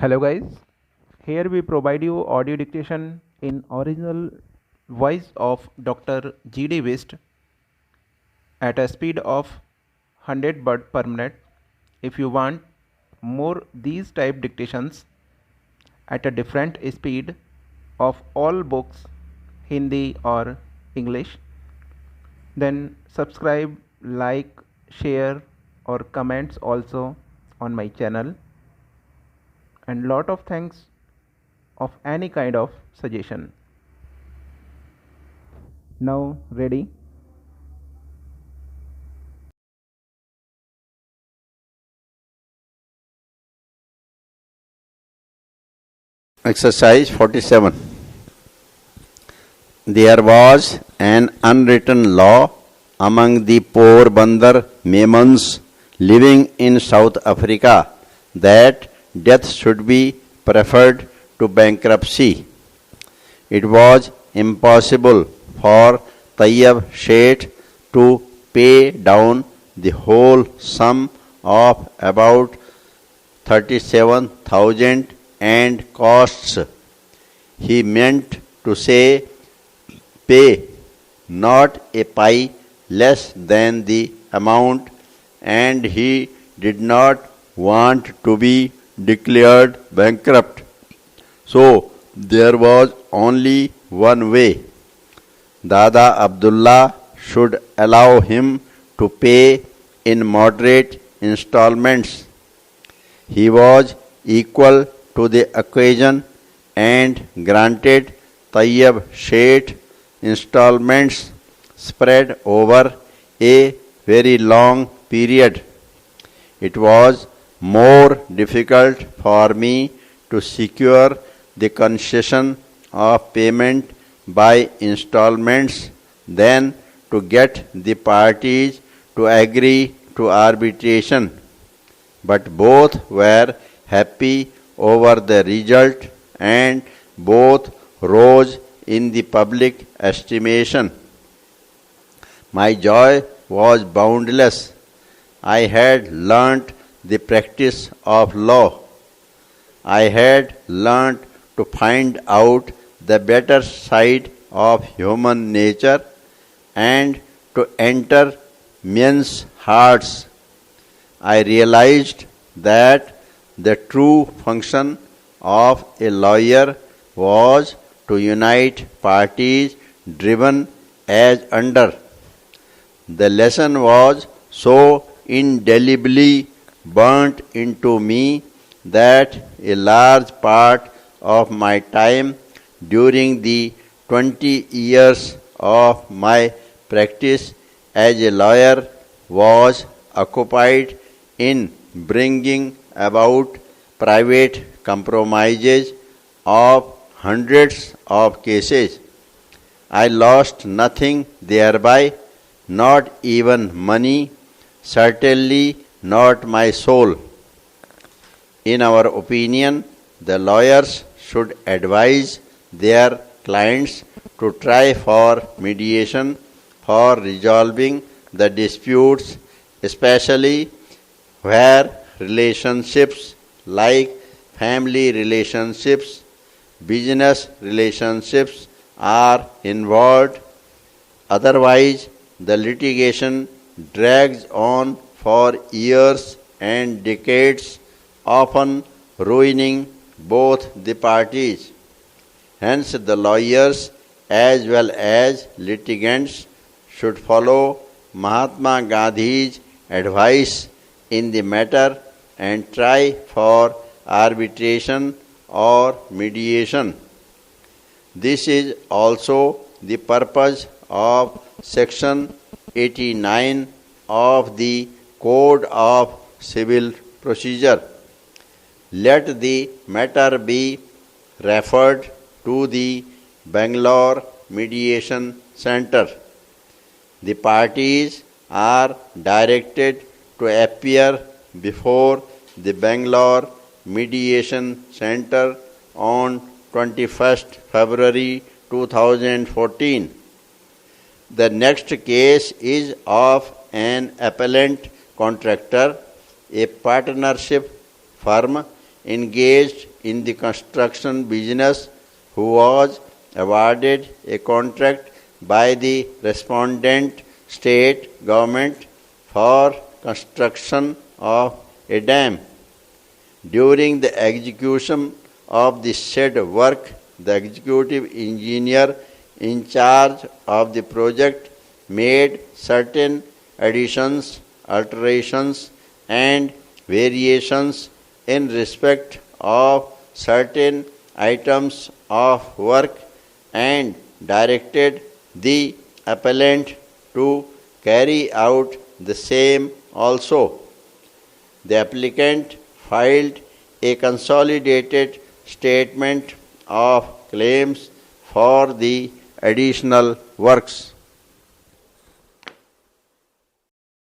Hello guys, here we provide you audio dictation in original voice of Dr. G.D. Wist at a speed of 100 word per minute. If you want more these type dictations at a different speed of all books, Hindi or English, then subscribe, like, share or comments also on my channel, and lot of thanks of any kind of suggestion. Now ready? Exercise 47. There was an unwritten law among the Porbandar Memons living in South Africa that death should be preferred to bankruptcy. It was impossible for Tayyab Sheth to pay down the whole sum of about 37,000 and costs. He meant to say pay not a pie less than the amount, and he did not want to be declared bankrupt. So there was only one way. Dada Abdullah should allow him to pay in moderate installments. He was equal to the occasion and granted Tayyab Sheth installments spread over a very long period. It was more difficult for me to secure the concession of payment by installments than to get the parties to agree to arbitration. But both were happy over the result and both rose in the public estimation. My joy was boundless. I had learnt the practice of law. I had learnt to find out the better side of human nature and to enter men's hearts. I realized that the true function of a lawyer was to unite parties driven as under. The lesson was so indelibly burnt into me that a large part of my time during the 20 years of my practice as a lawyer was occupied in bringing about private compromises of hundreds of cases. I lost nothing thereby, not even money, certainly not my soul. In our opinion, the lawyers should advise their clients to try for mediation for resolving the disputes, especially where relationships like family relationships, business relationships are involved. Otherwise, the litigation drags on for years and decades, often ruining both the parties. Hence, the lawyers as well as litigants should follow Mahatma Gandhi's advice in the matter and try for arbitration or mediation. This is also the purpose of Section 89 of the Code of Civil Procedure. Let the matter be referred to the Bangalore Mediation Center. The parties are directed to appear before the Bangalore Mediation Center on 21st February 2014. The next case is of an appellant contractor, a partnership firm engaged in the construction business who was awarded a contract by the respondent state government for construction of a dam. During the execution of the said work, the executive engineer in charge of the project made certain additions, alterations, and variations in respect of certain items of work and directed the appellant to carry out the same also. The applicant filed a consolidated statement of claims for the additional works.